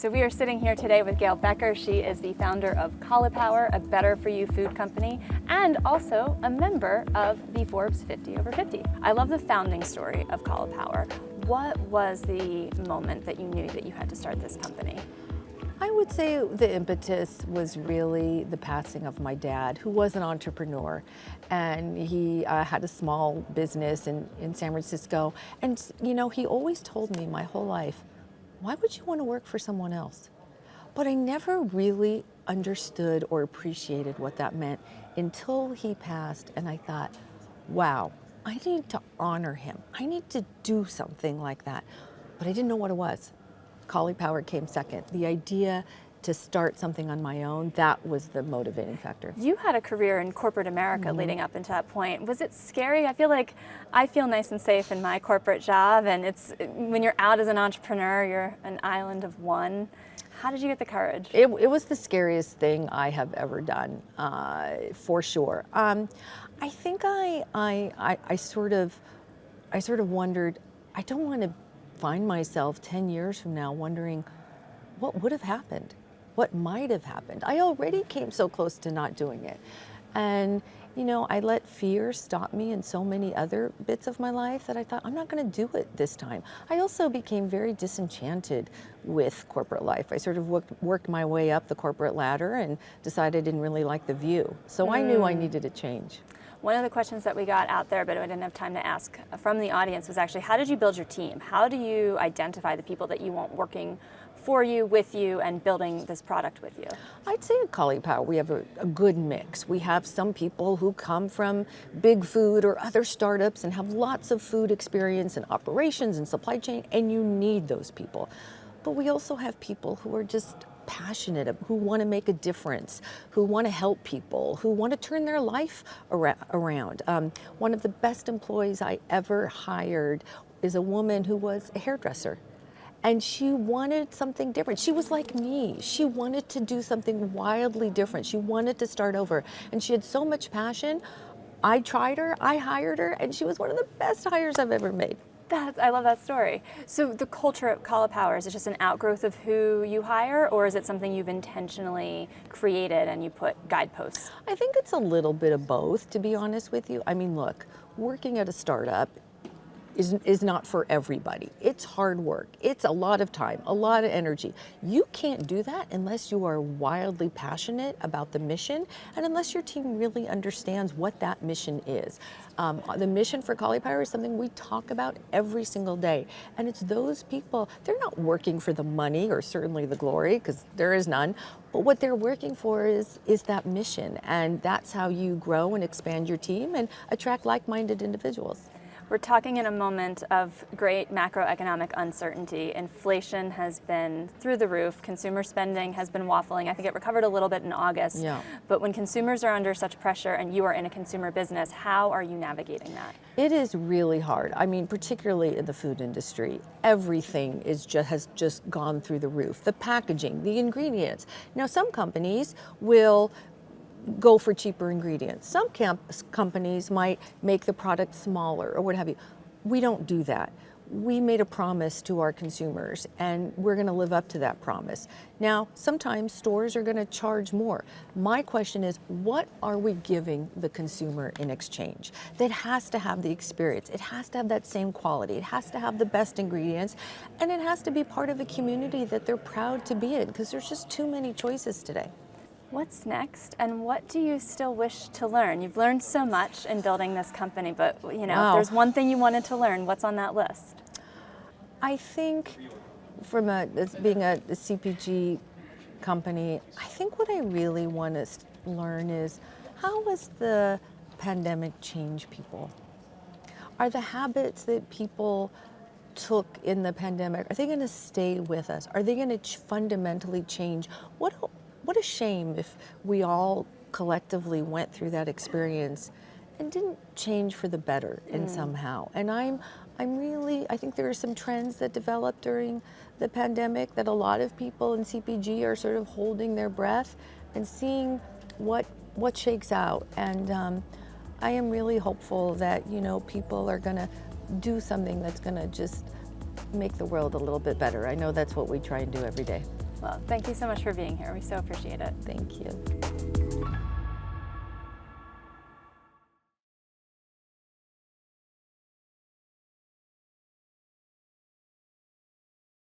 So we are sitting here today with Gail Becker. She is the founder of Caulipower, a better-for-you food company, and also a member of the Forbes 50 over 50. I love the founding story of Caulipower. What was the moment that you knew that you had to start this company? I would say the impetus was really the passing of my dad, who was an entrepreneur, and he had a small business in San Francisco. And you know, he always told me my whole life, why would you want to work for someone else? But I never really understood or appreciated what that meant until he passed, and I thought, wow, I need to honor him. I need to do something like that. But I didn't know what it was. Caulipower came second. The idea to start something on my own, that was the motivating factor. You had a career in corporate America leading up into that point. Was it scary? I feel nice and safe in my corporate job, and it's when you're out as an entrepreneur, you're an island of one. How did you get the courage? It was the scariest thing I have ever done, for sure. I think I sort of wondered, I don't want to find myself 10 years from now wondering what would have happened, what might have happened. I already came so close to not doing it. And you know, I let fear stop me in so many other bits of my life that I thought, I'm not going to do it this time. I also became very disenchanted with corporate life. I sort of worked my way up the corporate ladder and decided I didn't really like the view. So I knew I needed a change. One of the questions that we got out there, but I didn't have time to ask from the audience, was actually, how did you build your team? How do you identify the people that you want working for you, with you, and building this product with you? I'd say at Caulipower, we have a good mix. We have some people who come from big food or other startups and have lots of food experience and operations and supply chain, and you need those people. But we also have people who are just passionate, who want to make a difference, who want to help people, who want to turn their life around. One of the best employees I ever hired is a woman who was a hairdresser. And she wanted something different. She was like me. She wanted to do something wildly different. She wanted to start over. And she had so much passion. I tried her, I hired her, and she was one of the best hires I've ever made. I love that story. So the culture at Caulipower, is it just an outgrowth of who you hire, or is it something you've intentionally created and you put guideposts? I think it's a little bit of both, to be honest with you. I mean, look, working at a startup is not for everybody. It's hard work. It's a lot of time, a lot of energy. You can't do that unless you are wildly passionate about the mission and unless your team really understands what that mission is. The mission for Caulipower is something we talk about every single day. And it's those people, they're not working for the money or certainly the glory, because there is none. But what they're working for is that mission. And that's how you grow and expand your team and attract like-minded individuals. We're talking in a moment of great macroeconomic uncertainty. Inflation has been through the roof. Consumer spending has been waffling. I think it recovered a little bit in August. Yeah. But when consumers are under such pressure and you are in a consumer business, how are you navigating that? It is really hard. I mean, particularly in the food industry, everything has just gone through the roof. The packaging, the ingredients. Now, some companies will go for cheaper ingredients. Some companies might make the product smaller or what have you. We don't do that. We made a promise to our consumers and we're going to live up to that promise. Now, sometimes stores are going to charge more. My question is, what are we giving the consumer in exchange? That has to have the experience. It has to have that same quality. It has to have the best ingredients, and it has to be part of a community that they're proud to be in, because there's just too many choices today. What's next, and what do you still wish to learn? You've learned so much in building this company, but you know, if there's one thing you wanted to learn, what's on that list? I think from being a CPG company, I think what I really want to learn is, how has the pandemic changed people? Are the habits that people took in the pandemic, are they going to stay with us? Are they going to fundamentally change? What a shame if we all collectively went through that experience and didn't change for the better in somehow. And I think there are some trends that developed during the pandemic that a lot of people in CPG are sort of holding their breath and seeing what shakes out. And I am really hopeful that, you know, people are going to do something that's going to just make the world a little bit better. I know that's what we try and do every day. Well, thank you so much for being here. We so appreciate it. Thank you.